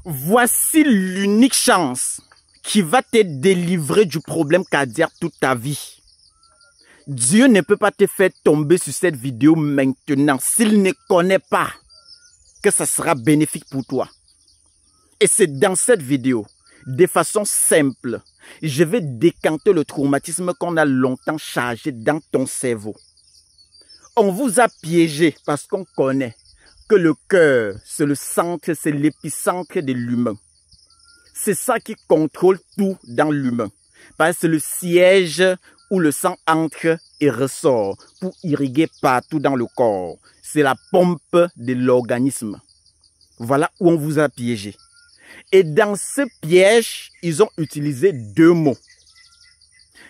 Voici l'unique chance qui va te délivrer du problème cardiaque toute ta vie. Dieu ne peut pas te faire tomber sur cette vidéo maintenant s'il ne connaît pas que ça sera bénéfique pour toi. Et c'est dans cette vidéo, de façon simple, je vais décanter le traumatisme qu'on a longtemps chargé dans ton cerveau. On vous a piégé parce qu'on connaît que le cœur, c'est le centre, c'est l'épicentre de l'humain. C'est ça qui contrôle tout dans l'humain. Parce que c'est le siège où le sang entre et ressort pour irriguer partout dans le corps. C'est la pompe de l'organisme. Voilà où on vous a piégé. Et dans ce piège, ils ont utilisé deux mots.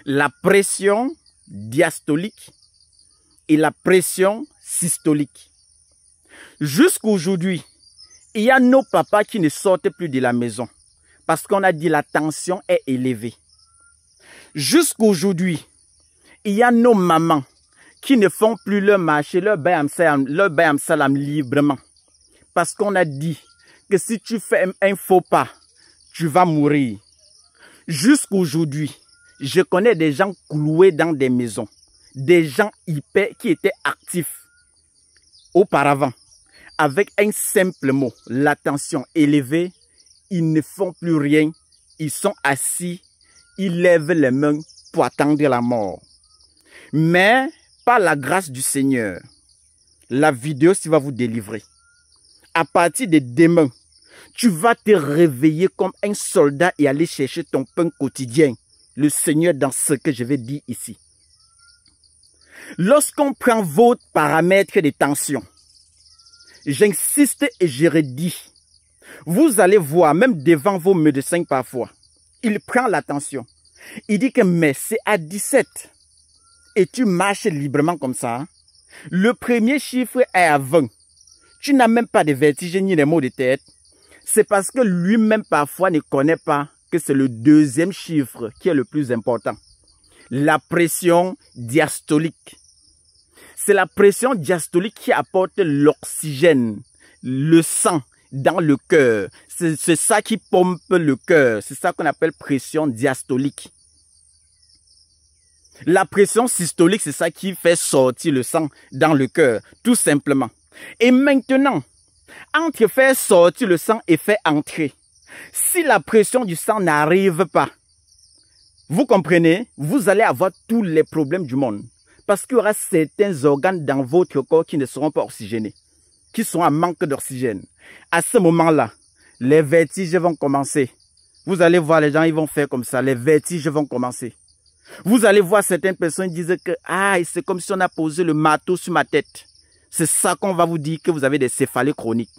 La pression diastolique et la pression systolique. Jusqu'aujourd'hui, il y a nos papas qui ne sortent plus de la maison parce qu'on a dit la tension est élevée. Jusqu'aujourd'hui, il y a nos mamans qui ne font plus leur marché, leur bayam salam librement. Parce qu'on a dit que si tu fais un faux pas, tu vas mourir. Jusqu'aujourd'hui, je connais des gens cloués dans des maisons. Des gens qui étaient actifs auparavant. Avec un simple mot, la tension élevée, ils ne font plus rien. Ils sont assis, ils lèvent les mains pour attendre la mort. Mais, par la grâce du Seigneur, la vidéo va vous délivrer. À partir de demain, tu vas te réveiller comme un soldat et aller chercher ton pain quotidien. Le Seigneur dans ce que je vais dire ici. Lorsqu'on prend votre paramètre de tension, j'insiste et je redis, vous allez voir, même devant vos médecins parfois, il prend la tension. Il dit que mais c'est à 17 et tu marches librement comme ça. Le premier chiffre est à 20. Tu n'as même pas de vertige ni de maux de tête. C'est parce que lui-même parfois ne connaît pas que c'est le deuxième chiffre qui est le plus important. La pression diastolique. C'est la pression diastolique qui apporte l'oxygène, le sang dans le cœur. C'est ça qui pompe le cœur. C'est ça qu'on appelle pression diastolique. La pression systolique, c'est ça qui fait sortir le sang dans le cœur, tout simplement. Et maintenant, entre faire sortir le sang et faire entrer, si la pression du sang n'arrive pas, vous comprenez, vous allez avoir tous les problèmes du monde. Parce qu'il y aura certains organes dans votre corps qui ne seront pas oxygénés, qui sont en manque d'oxygène. À ce moment-là, les vertiges vont commencer. Vous allez voir les gens, ils vont faire comme ça, les vertiges vont commencer. Vous allez voir certaines personnes qui disent que c'est comme si on a posé le marteau sur ma tête. C'est ça qu'on va vous dire que vous avez des céphalées chroniques.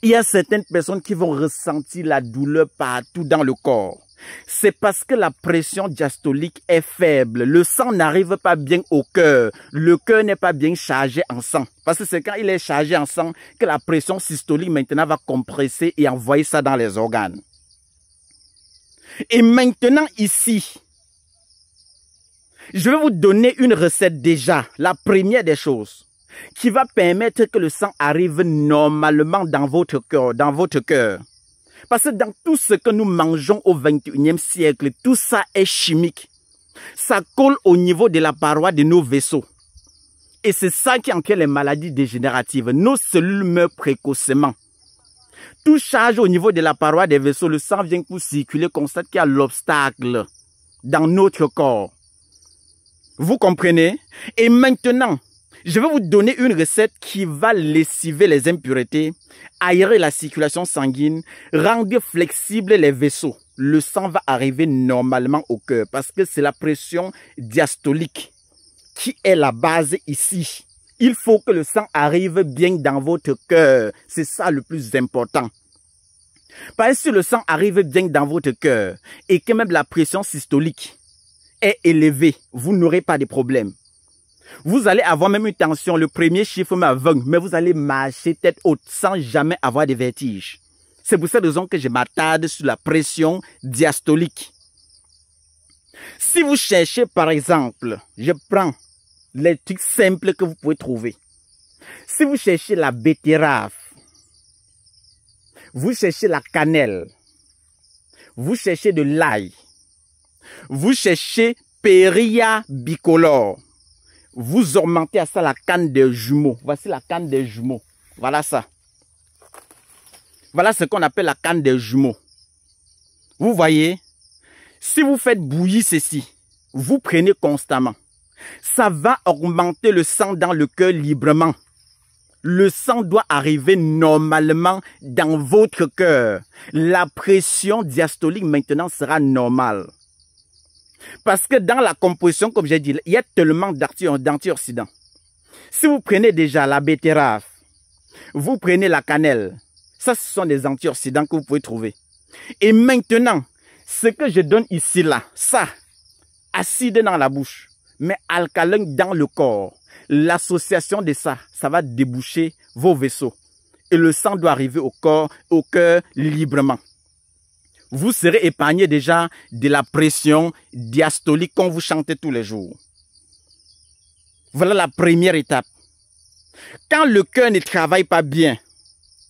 Il y a certaines personnes qui vont ressentir la douleur partout dans le corps. C'est parce que la pression diastolique est faible. Le sang n'arrive pas bien au cœur. Le cœur n'est pas bien chargé en sang. Parce que c'est quand il est chargé en sang que la pression systolique maintenant va compresser et envoyer ça dans les organes. Et maintenant ici, je vais vous donner une recette déjà, la première des choses, qui va permettre que le sang arrive normalement dans votre cœur. Parce que dans tout ce que nous mangeons au XXIe siècle, tout ça est chimique. Ça colle au niveau de la paroi de nos vaisseaux. Et c'est ça qui entraîne les maladies dégénératives. Nos cellules meurent précocement. Tout charge au niveau de la paroi des vaisseaux. Le sang vient pour circuler, constate qu'il y a l'obstacle dans notre corps. Vous comprenez? Et maintenant, je vais vous donner une recette qui va lessiver les impuretés, aérer la circulation sanguine, rendre flexibles les vaisseaux. Le sang va arriver normalement au cœur parce que c'est la pression diastolique qui est la base ici. Il faut que le sang arrive bien dans votre cœur. C'est ça le plus important. Parce que si le sang arrive bien dans votre cœur et que même la pression systolique est élevée, vous n'aurez pas de problème. Vous allez avoir même une tension, le premier chiffre à 20, mais vous allez marcher tête haute sans jamais avoir de vertige. C'est pour cette raison que je m'attarde sur la pression diastolique. Si vous cherchez par exemple, je prends les trucs simples que vous pouvez trouver. Si vous cherchez la betterave, Vous cherchez la cannelle. Vous cherchez de l'ail. Vous cherchez Péria bicolore. Vous augmentez à ça la canne des jumeaux. Voici la canne des jumeaux. Voilà ça. Voilà ce qu'on appelle la canne des jumeaux. Vous voyez, si vous faites bouillir ceci, vous prenez constamment. Ça va augmenter le sang dans le cœur librement. Le sang doit arriver normalement dans votre cœur. La pression diastolique maintenant sera normale. Parce que dans la composition, comme j'ai dit, il y a tellement d'antioxydants. Si vous prenez déjà la betterave, vous prenez la cannelle, ça ce sont des antioxydants que vous pouvez trouver. Et maintenant, ce que je donne ici là, ça, acide dans la bouche, mais alcalin dans le corps. L'association de ça, ça va déboucher vos vaisseaux. Et le sang doit arriver au corps, au cœur librement. Vous serez épargné déjà de la pression diastolique quand vous chantez tous les jours. Voilà la première étape. Quand le cœur ne travaille pas bien,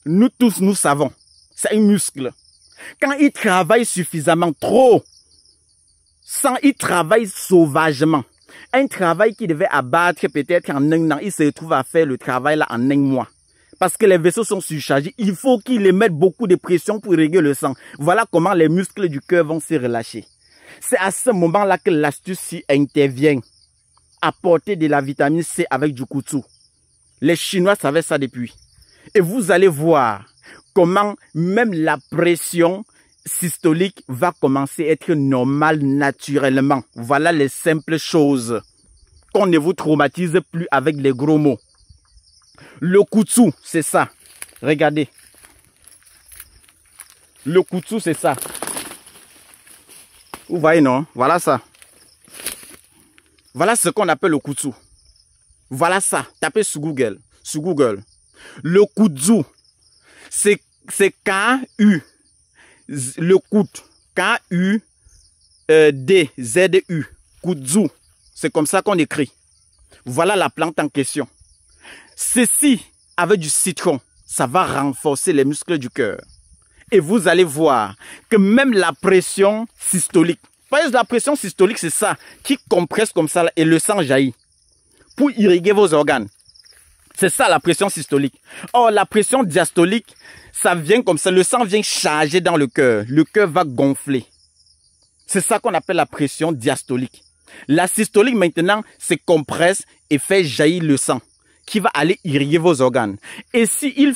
nous tous nous savons, c'est un muscle. Quand il travaille suffisamment trop, sans il travaille sauvagement, un travail qui devait abattre peut-être en un an, il se retrouve à faire le travail là en un mois. Parce que les vaisseaux sont surchargés, il faut qu'ils mettent beaucoup de pression pour régler le sang. Voilà comment les muscles du cœur vont se relâcher. C'est à ce moment-là que l'astuce intervient. Apporter de la vitamine C avec du kutsu. Les Chinois savaient ça depuis. Et vous allez voir comment même la pression systolique va commencer à être normale naturellement. Voilà les simples choses. Qu'on ne vous traumatise plus avec les gros mots. Le kutsu, c'est ça. Regardez. Le kutsu, c'est ça. Vous voyez, non? Voilà ça. Voilà ce qu'on appelle le kutsu. Voilà ça. Tapez sur Google. Sur Google. Le kutsu, c'est K-U. Le kut. K-U-D-Z-U. Kutsu. C'est comme ça qu'on écrit. Voilà la plante en question. Ceci, avec du citron, ça va renforcer les muscles du cœur. Et vous allez voir que même la pression systolique, parce que la pression systolique, c'est ça, qui compresse comme ça et le sang jaillit pour irriguer vos organes. C'est ça la pression systolique. Or, la pression diastolique, ça vient comme ça, le sang vient charger dans le cœur va gonfler. C'est ça qu'on appelle la pression diastolique. La systolique maintenant, se compresse et fait jaillir le sang qui va aller irriguer vos organes. Et s'il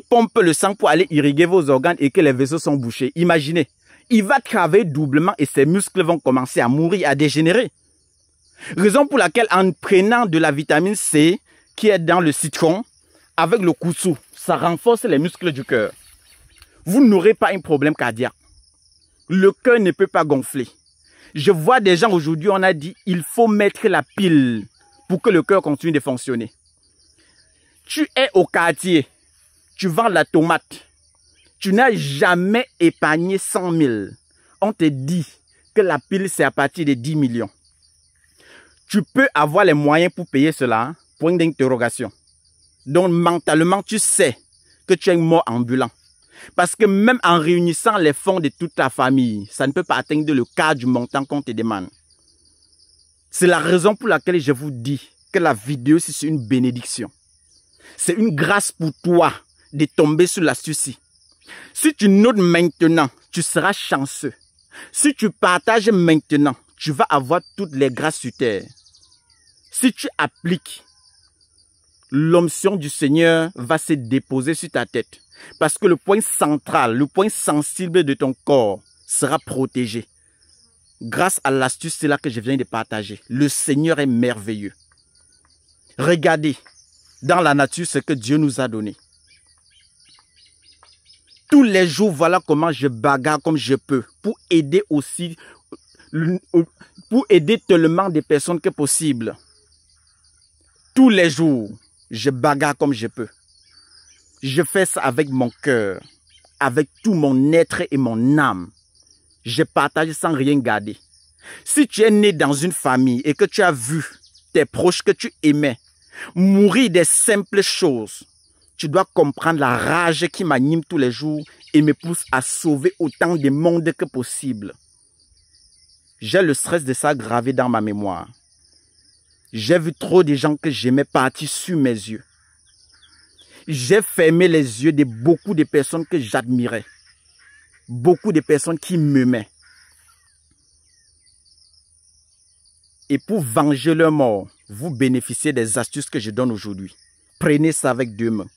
pompe le sang pour aller irriguer vos organes et que les vaisseaux sont bouchés, imaginez, il va travailler doublement et ses muscles vont commencer à mourir, à dégénérer. Raison pour laquelle en prenant de la vitamine C qui est dans le citron, avec le kutsu, ça renforce les muscles du cœur. Vous n'aurez pas un problème cardiaque. Le cœur ne peut pas gonfler. Je vois des gens aujourd'hui, on a dit, il faut mettre la pile pour que le cœur continue de fonctionner. Tu es au quartier, tu vends la tomate, tu n'as jamais épargné 100 000. On te dit que la pile, c'est à partir de 10 millions. Tu peux avoir les moyens pour payer cela, point d'interrogation. Donc, mentalement, tu sais que tu es mort ambulant. Parce que même en réunissant les fonds de toute ta famille, ça ne peut pas atteindre le quart du montant qu'on te demande. C'est la raison pour laquelle je vous dis que la vidéo, c'est une bénédiction. C'est une grâce pour toi de tomber sur l'astuce. Si tu notes maintenant, tu seras chanceux. Si tu partages maintenant, tu vas avoir toutes les grâces sur terre. Si tu appliques, l'onction du Seigneur va se déposer sur ta tête. Parce que le point central, le point sensible de ton corps sera protégé. Grâce à l'astuce, c'est là que je viens de partager. Le Seigneur est merveilleux. Regardez dans la nature ce que Dieu nous a donné. Tous les jours, voilà comment je bagarre comme je peux pour aider aussi, pour aider tellement de personnes que possible. Tous les jours, je bagarre comme je peux. Je fais ça avec mon cœur, avec tout mon être et mon âme. Je partage sans rien garder. Si tu es né dans une famille et que tu as vu tes proches que tu aimais mourir des simples choses, tu dois comprendre la rage qui m'anime tous les jours et me pousse à sauver autant de monde que possible. J'ai le stress de ça gravé dans ma mémoire. J'ai vu trop de gens que j'aimais partir sur mes yeux. J'ai fermé les yeux de beaucoup de personnes que j'admirais. Beaucoup de personnes qui m'aimaient. Et pour venger leur mort, vous bénéficiez des astuces que je donne aujourd'hui. Prenez ça avec 2 mains.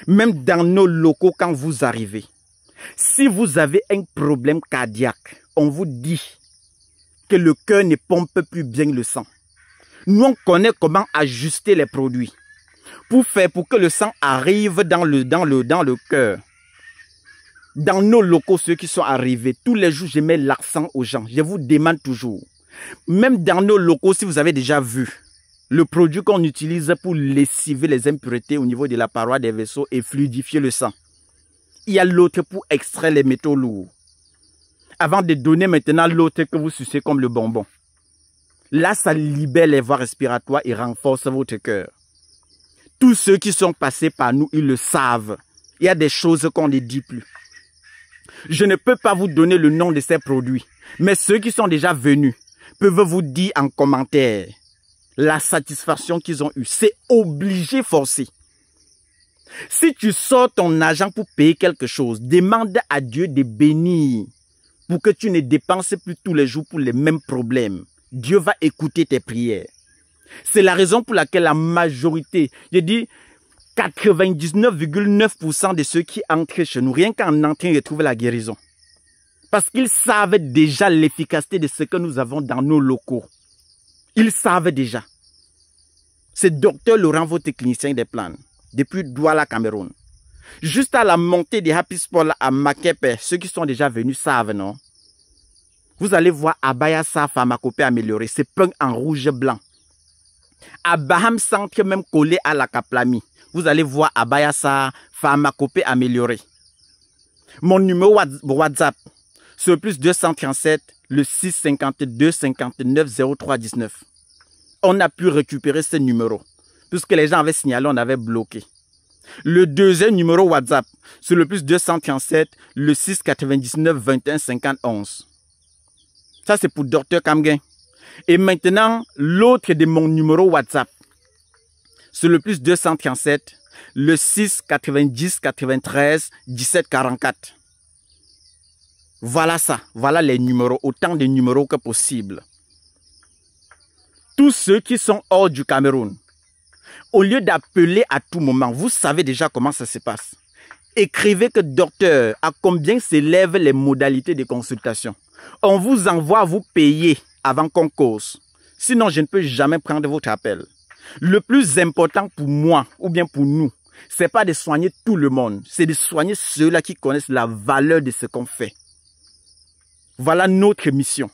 Même dans nos locaux, quand vous arrivez, si vous avez un problème cardiaque, on vous dit que le cœur ne pompe plus bien le sang. Nous, on connaît comment ajuster les produits pour que le sang arrive dans le cœur. Dans nos locaux, ceux qui sont arrivés, tous les jours, je mets l'accent aux gens. Je vous demande toujours. Même dans nos locaux, si vous avez déjà vu, le produit qu'on utilise pour lessiver les impuretés au niveau de la paroi des vaisseaux et fluidifier le sang. Il y a l'autre pour extraire les métaux lourds. Avant de donner maintenant l'autre que vous sucez comme le bonbon. Là, ça libère les voies respiratoires et renforce votre cœur. Tous ceux qui sont passés par nous, ils le savent. Il y a des choses qu'on ne dit plus. Je ne peux pas vous donner le nom de ces produits, mais ceux qui sont déjà venus peuvent vous dire en commentaire la satisfaction qu'ils ont eue. C'est obligé, forcé. Si tu sors ton argent pour payer quelque chose, demande à Dieu de bénir pour que tu ne dépenses plus tous les jours pour les mêmes problèmes. Dieu va écouter tes prières. C'est la raison pour laquelle la majorité, je dis 99,9% de ceux qui entrent chez nous, rien qu'en entrant, ils trouvent la guérison. Parce qu'ils savent déjà l'efficacité de ce que nous avons dans nos locaux. Ils savent déjà. C'est Dr Laurent, votre clinicien des plans, depuis Douala, Cameroun. Juste à la montée des Happy Sport à Makepe, ceux qui sont déjà venus savent, non? Vous allez voir Abayasa pharmacopée améliorée. C'est peint en rouge blanc. À Baham Centre, même collé à la Kaplami, vous allez voir Abayasa pharmacopée améliorée. Mon numéro WhatsApp, c'est le plus 237 le 652 59 03 19. On a pu récupérer ce numéro. Puisque les gens avaient signalé, on avait bloqué. Le deuxième numéro WhatsApp, c'est le plus 237 le 699 21 51. Ça, c'est pour Dr Kamgen. Et maintenant, l'autre de mon numéro WhatsApp, c'est le plus 237 le 6 90 93 17 44. Voilà ça. Voilà les numéros. Autant de numéros que possible. Tous ceux qui sont hors du Cameroun, au lieu d'appeler à tout moment, vous savez déjà comment ça se passe. Écrivez que docteur, à combien s'élèvent les modalités de consultation. On vous envoie vous payer avant qu'on cause. Sinon, je ne peux jamais prendre votre appel. Le plus important pour moi, ou bien pour nous, c'est pas de soigner tout le monde. C'est de soigner ceux-là qui connaissent la valeur de ce qu'on fait. Voilà notre mission.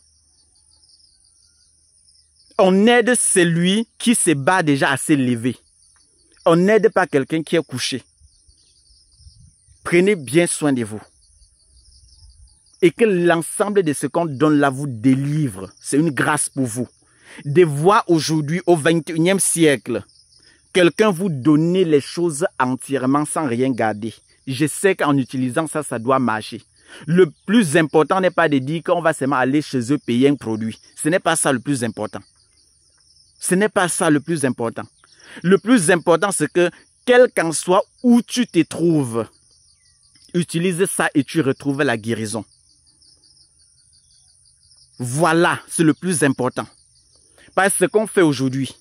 On aide celui qui se bat déjà à s'élever. On n'aide pas quelqu'un qui est couché. Prenez bien soin de vous. Et que l'ensemble de ce qu'on donne là vous délivre. C'est une grâce pour vous. De voir aujourd'hui, au 21e siècle, quelqu'un vous donner les choses entièrement sans rien garder. Je sais qu'en utilisant ça, ça doit marcher. Le plus important n'est pas de dire qu'on va seulement aller chez eux payer un produit. Ce n'est pas ça le plus important. Ce n'est pas ça le plus important. Le plus important, c'est que, quel qu'en soit où tu te trouves, utilise ça et tu retrouves la guérison. Voilà, c'est le plus important. Parce que ce qu'on fait aujourd'hui,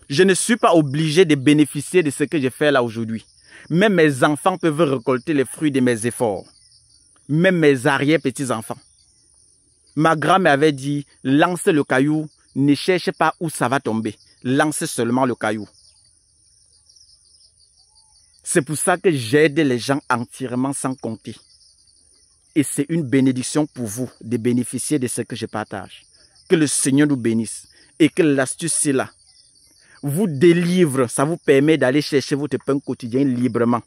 je ne suis pas obligé de bénéficier de ce que je fais là aujourd'hui. Même mes enfants peuvent récolter les fruits de mes efforts. Même mes arrière-petits-enfants. Ma grand-mère avait dit, lance le caillou, ne cherche pas où ça va tomber. Lance seulement le caillou. C'est pour ça que j'aide les gens entièrement sans compter. Et c'est une bénédiction pour vous de bénéficier de ce que je partage. Que le Seigneur nous bénisse. Et que l'astuce c'est là. Vous délivre, ça vous permet d'aller chercher votre pain quotidien librement.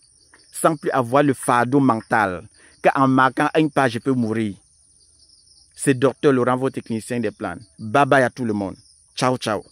Sans plus avoir le fardeau mental. Qu'en marquant une page, je peux mourir. C'est Dr Laurent, votre technicien des plans. Bye bye à tout le monde. Ciao, ciao.